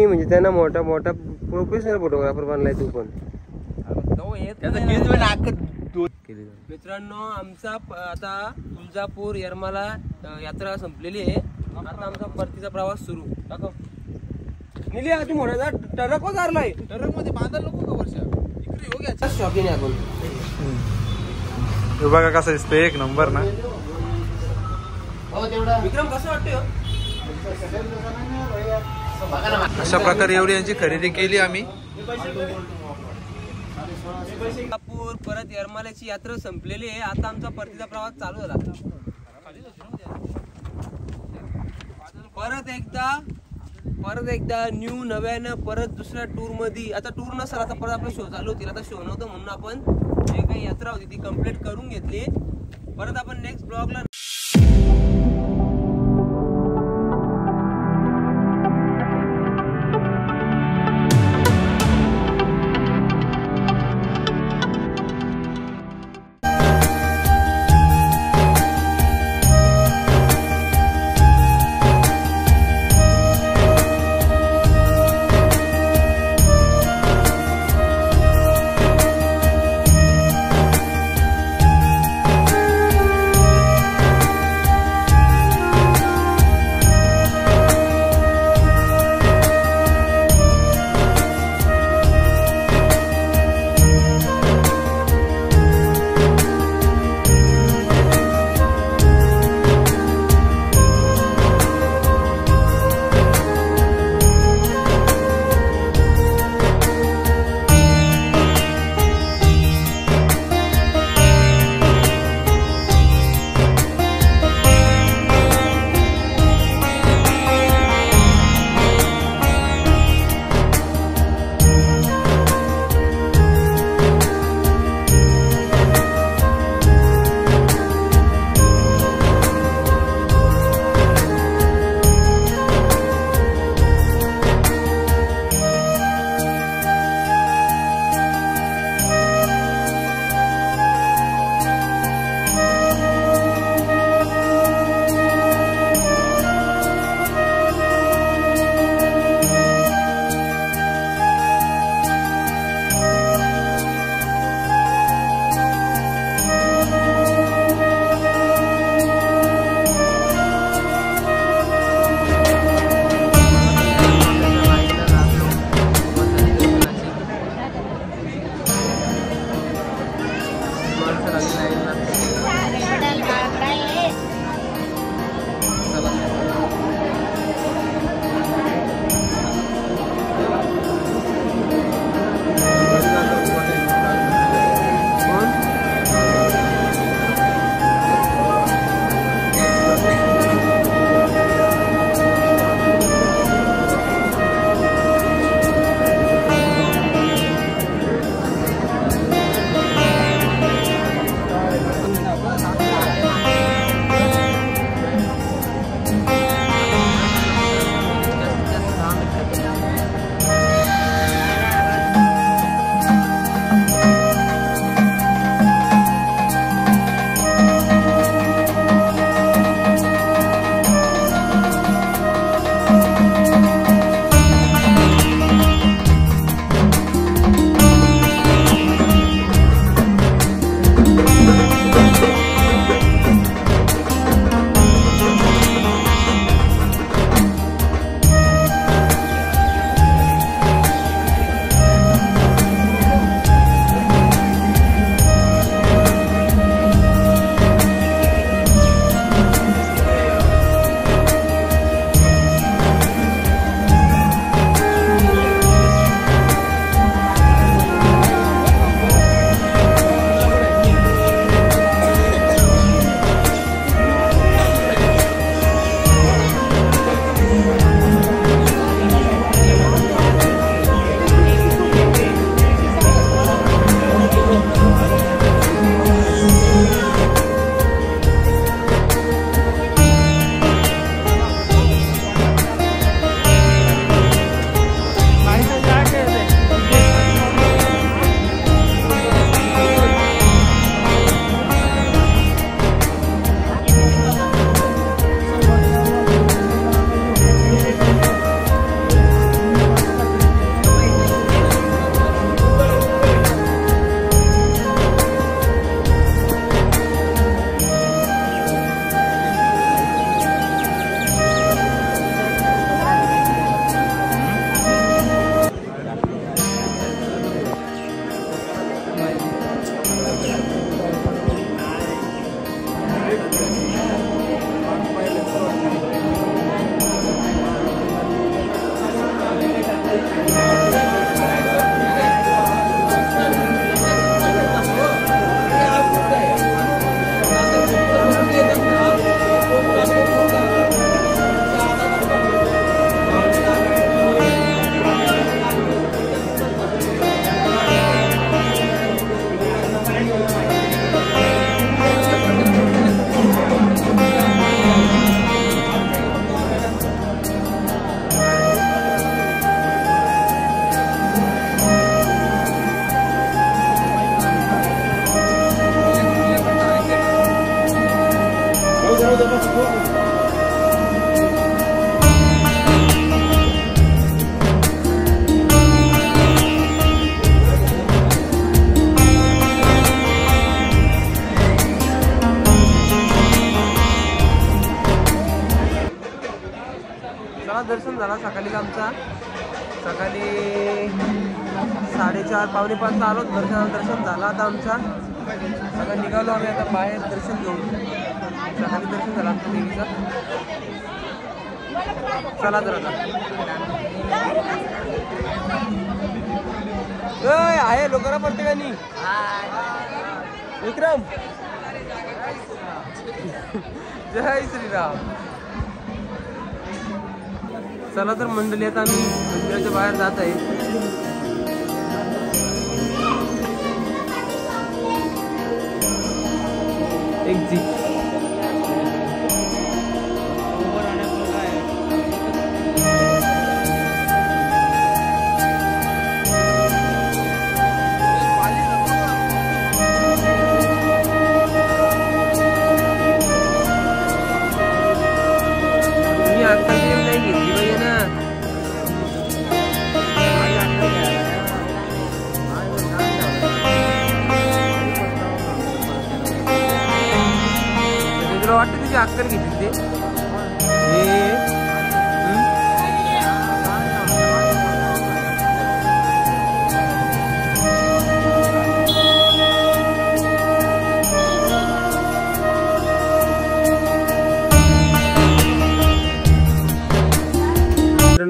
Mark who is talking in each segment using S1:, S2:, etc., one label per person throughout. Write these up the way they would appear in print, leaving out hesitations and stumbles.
S1: म्हणजे त्यांना मोठा मोठा प्रोफेशनल फोटोग्राफर बनलाय तू पण. मित्रांनो आमचा आता तुळजापूर येरमाला यात्रा संपलेली आहे. आता आमचा परतीचा प्रवास सुरू. निली तू मोठा ट्रक वर चाललाय. ट्रक मध्ये बांधायला नको का वर्षा इकडे येऊ घ्या शॉपिंग आपण.
S2: बघा कसं दिसतंय एक नंबर ना.
S1: विक्रम कसं वाटतंय?
S2: अशा प्रकारे एवढी यांची खरेदी केली आम्ही.
S1: तुळजापूर परत येरमाल्याची यात्रा संपलेली आहे. आता आमचा परतीचा प्रवास चालू झाला. परत एकदा न्यू नव्यानं परत दुसऱ्या टूर मध्ये. आता टूर नसेल आता परत आपला शो चालू होतील. आता शो नव्हतं म्हणून आपण जे काही यात्रा होती ती कंप्लीट करून घेतली. परत आपण नेक्स्ट ब्लॉगला झाला दर्शन झाला सकाळी आमचा. सकाळी 4:30 पावणे 5 आलो दर्शन झाला आता आमचा. आता निघालो आम्ही आता बाहेर दर्शन घेऊन. सकाळी दर्शन झालं आमच्या देवीचं. चला तर आता आहे लोकांना प्रत्येकानी विक्रम जय श्रीराम. चला तर मंडळी आता आम्ही मंदिराच्या बाहेर जात आहे. एक जीप वाटतं तुझी अक्कल घेतली ते.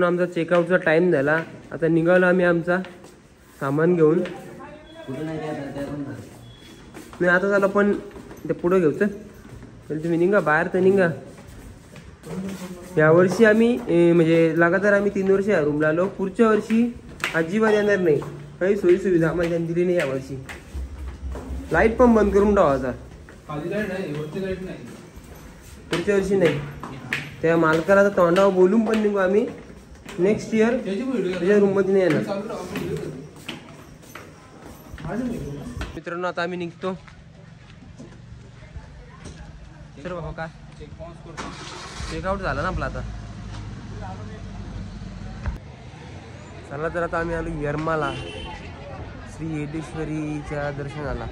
S1: आमचा चेकआउटचा टाइम झाला. आता निघालो आम्ही आमचा सामान घेऊन. नाही आता झालं पण ते पुढं घेऊच. तुम्ही निघा बाहेर तर निघा. यावर्षी आम्ही म्हणजे लगातार आम्ही 3 वर्ष या रूमला आलो. पुढच्या वर्षी अजिबात येणार नाही. काही सोयी सुविधा आम्हाला त्यांनी दिली नाही यावर्षी. लाईट पण बंद करून ठेवायचा. पुढच्या वर्षी नाही. त्या मालकाला तर तोंडावर बोलून पण निघू आम्ही. नेक्स्ट इयर त्याच्या रूम मध्ये नाही येणार. मित्रांनो आता आम्ही निघतो. सर बाबा काय चेकआउट झाला ना आपला आता. चला तर आता आम्ही आलो येरमाला श्री येडेश्वरीच्या दर्शनाला.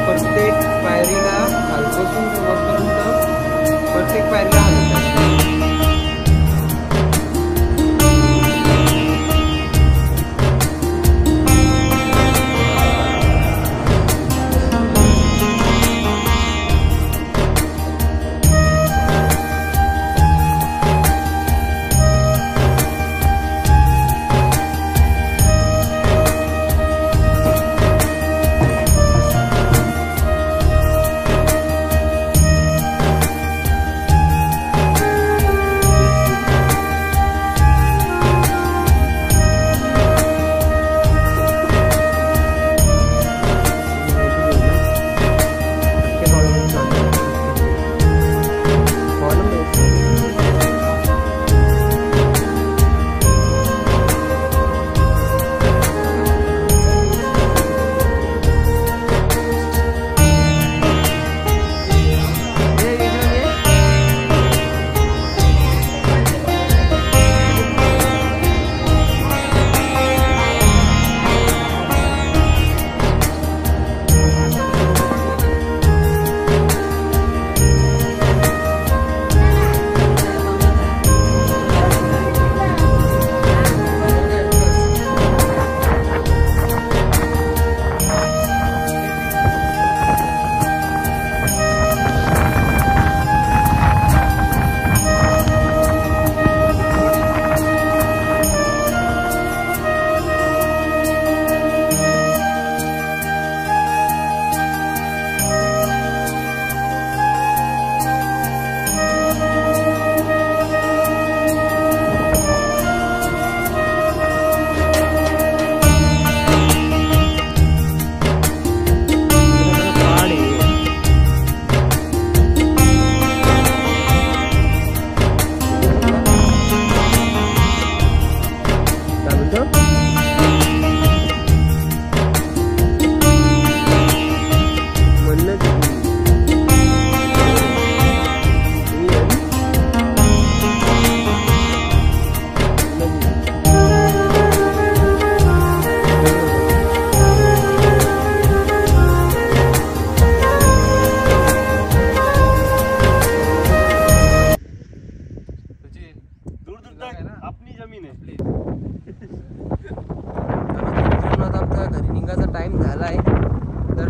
S1: प्रत्येक पायरीला खालपासून वरपर्यंत प्रत्येक पायरीला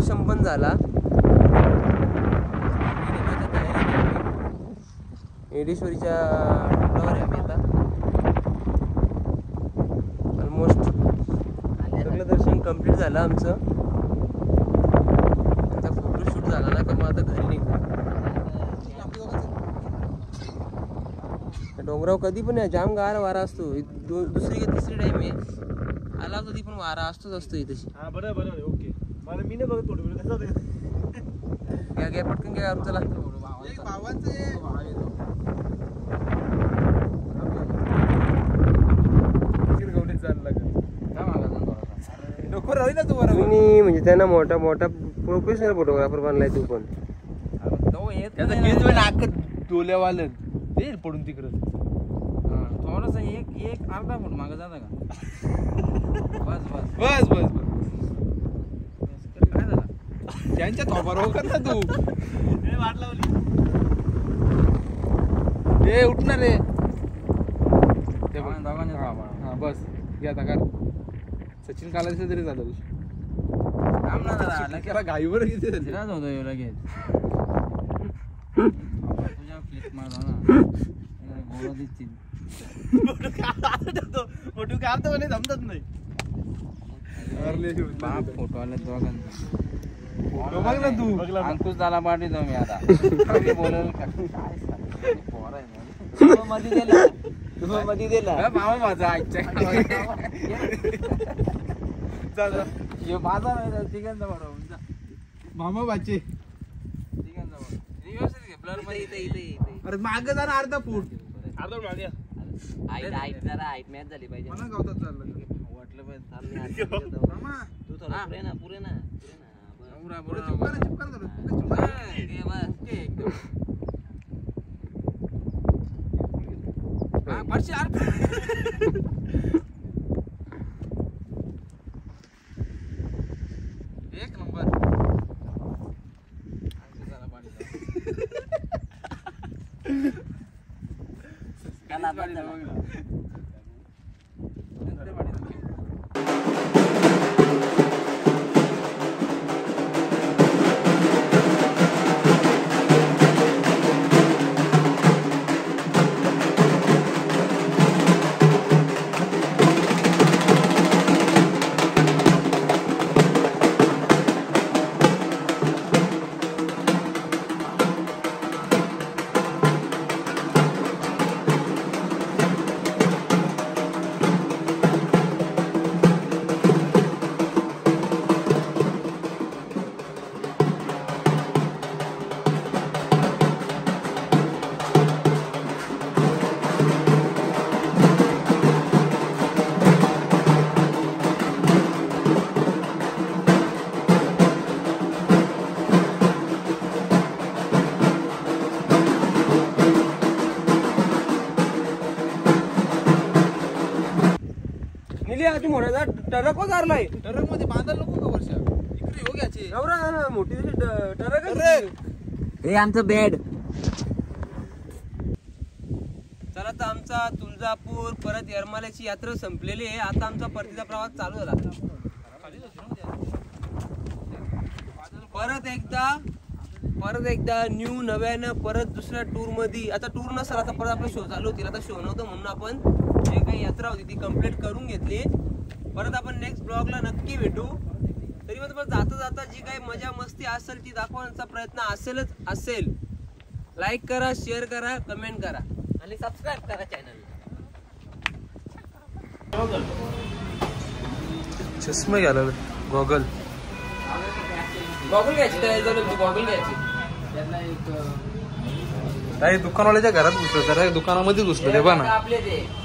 S1: दर्शन पण झाला. येडेश्वरीच्या डोंगरावर आहे आम्ही आता. ऑलमोस्ट सगळं दर्शन कंप्लीट झालं आमचं. आता फोटोशूट झाला ना का मग आता घरी निघू. डोंगरावर कधी पण जाम गार वारा असतो. दुसरी का तिसरी टाइम आहे आला कधी पण वारा असतो इथे.
S3: बरोबर ओके. मला मी नाही बघत फोटो कसं होतं.
S1: घ्या पटकन घ्या चला. म्हणजे त्यांना मोठा प्रोफेशनल फोटोग्राफर बनलाय तू पण.
S3: डोल्यावालं ते पडून तिकडं
S4: थोडस एक अर्धा फूट मागं जाता का? बस काय झालं
S3: त्यांच्या थोपार कर ना तू. वाट लावली ए उठणार रे. हा बस घे आता कर. सचिन कालाचं तरी झालं
S4: काम ना जरा
S3: लगेच गाईवर किती
S4: फिराच होतो लगेच. तुझ्या फ्लिक मारला ना गोळा दिसतील.
S3: फोटो काढतो म्हणे जमतच नाही.
S4: बाप फोटो आले दोघांचा.
S3: फोटो बघ ना तू.
S4: अंकुश झाला पाठवतो मी आता. बोलेल
S1: मध्ये दिला
S4: मामा माझा आजच्या माझा नाही तिघांचा बरोबर.
S3: मामा बाचे
S4: तिघांचा बरोबर व्यवस्थित घे. ब्लर मध्ये इथे
S3: अरे माग जा ना अर्धा फूट. अर्धा फूट मागे
S1: जरा हाईट मॅच झाली पाहिजे.
S3: मला गावतात चाललं
S4: वाटलं पाहिजे.
S3: मामा
S1: तू थोडा पुरे ना
S3: चिपका
S4: एक नंबर.
S1: तू मोठ्याचा टरक मारलाय.
S3: ट्रक मध्ये बांधायला नको का वर्षा. इकडे हो घ्यायचे
S1: एवढा मोठी टरक
S4: हे आमचं बेड.
S1: चला तर आमचा तुळजापूर परत येरमाल्याची यात्रा संपलेली आहे. आता आमचा परतीचा प्रवास चालू झाला. परत एकदा न्यू नव्यानं परत दुसऱ्या टूर मध्ये. आता टूर नसेल आता परत आपला शो चालू होतील. आता शो नव्हतं म्हणून आपण जे काही यात्रा होती ती कम्प्लीट करून घेतली. परत आपण नेक्स्ट ब्लॉगला नक्की भेटू. तरी पण जाता जी काही मजा मस्ती असेल ती दाखवण्याचा प्रयत्न असेल. लाईक करा, शेअर करा, कमेंट करा आणि सबस्क्राईब करा चॅनल.
S2: चष्मा घ्यायला गॉगल
S1: गॉगल घ्यायची.
S2: काही दुकानवाल्याच्या घरात घुसलो तर दुकानामध्ये घुसलो. ते बघ ना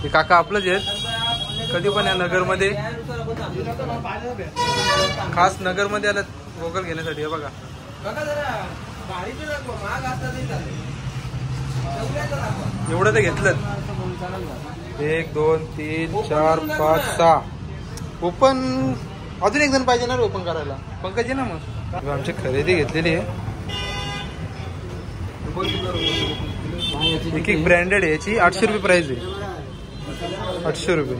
S2: ते काका आपलंच आहेत. कधी पण या नगरमध्ये खास नगरमध्ये आलं गॉगल घेण्यासाठी. हे बघा एवढं ते घेतलं. 1 2 3 4 5 6 ओपन. अजून एक जण पाहिजे ना ओपन करायला. पंकज आहे ना. मग आमची खरेदी घेतलेली आहे. एक ब्रँडेड आहे. याची 800 रुपये प्राइस आहे. 800 रुपये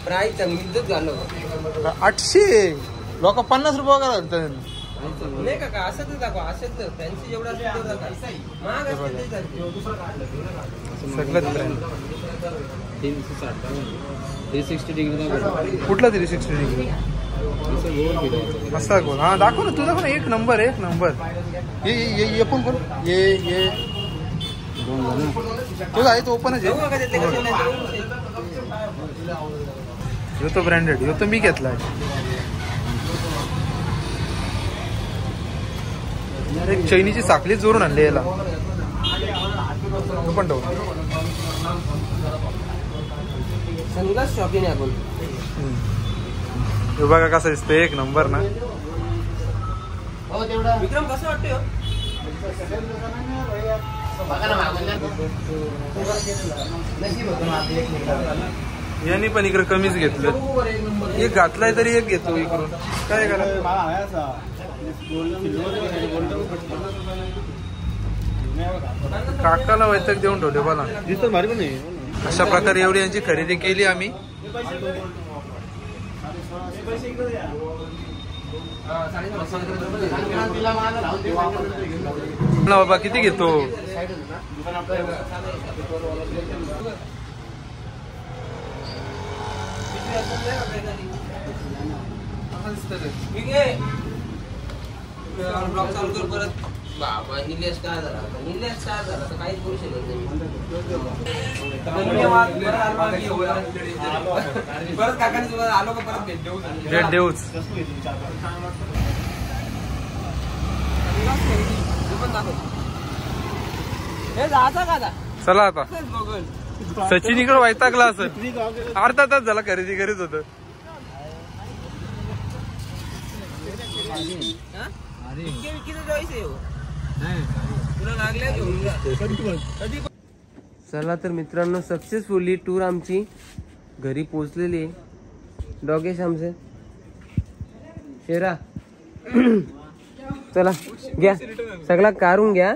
S1: प्राइस चांगलीच झालं.
S2: 800 लोक 50 रुपये वगैरे घालतात.
S1: नाही का असंच दाखवा, असंच फॅन्सी जेवढा असेल तेवढा दाखवा. महाग असेल तेच दाखवा.
S2: सगळंच brand.
S4: 360 डिग्री
S2: कुठला 360 डिग्री असा गोल. हा दाखव ना, तू दाखव ना. एक नंबर ये पण कोण ये तो आहे तो ओपनच आहे. ह्यो तो ब्रँडेड, ह्यो तो मी घेतलाय. एक चैनीची साखली जोरून आणली याला. तो पण ठेव.
S1: सनग्लास शॉपिंग आहे आपण.
S2: हे बघा कसं दिसतं, एक नंबर ना.
S1: विक्रम कसं वाटतं?
S2: यांनी पण इकडे कमीच घेतलं. एक घातलाय तरी एक घेतो इकडून. काय करा काकाला वैतक देऊन ठेवले मला. अशा प्रकारे एवढी यांची खरेदी केली आम्ही. ना बाबा किती घेतो?
S1: ब्लॉग चालू कर परत. बाबा निलेश काय झाला, निलेश काय झाला तर काहीच करू शकत नाही. धन्यवाद. परत काकांनी आलो का परत भेट
S2: देऊच. चला आता सचिन इकडे वैतागला असं. अर्धा तास झाला खरेदी करीत होत.
S1: चला तर मित्रांनो, सक्सेसफुली टूर आमची घरी पोहोचलेली आहे. डॉगेश आमचे शेरा. चला घ्या सगळा काढून घ्या.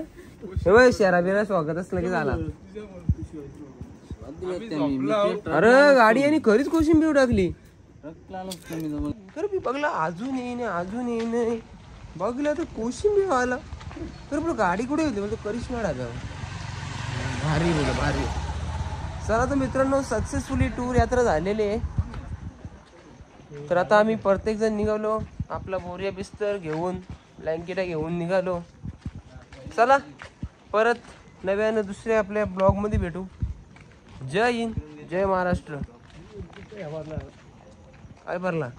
S1: शेरा बिरा स्वागत असलं की झाला. अरे गाडी आणि खरीच कोशिंबीर टाकली. तर मी बघला अजून येईन बघला तर कोशिंबीर आला. तर पण गाडी कुठे होती? म्हणजे करिश्मा टाका. भारी बोल भारी. चला तर मित्रांनो, सक्सेसफुली टूर यात्रा झालेली आहे. तर आता आम्ही प्रत्येक जण निघालो. आपला बोरिया बिस्तर घेऊन, ब्लँकेटा घेऊन निघालो. चला परत नव्यानं दुसऱ्या आपल्या ब्लॉग मध्ये भेटू. जय हिंद, जय महाराष्ट्र. काय भरला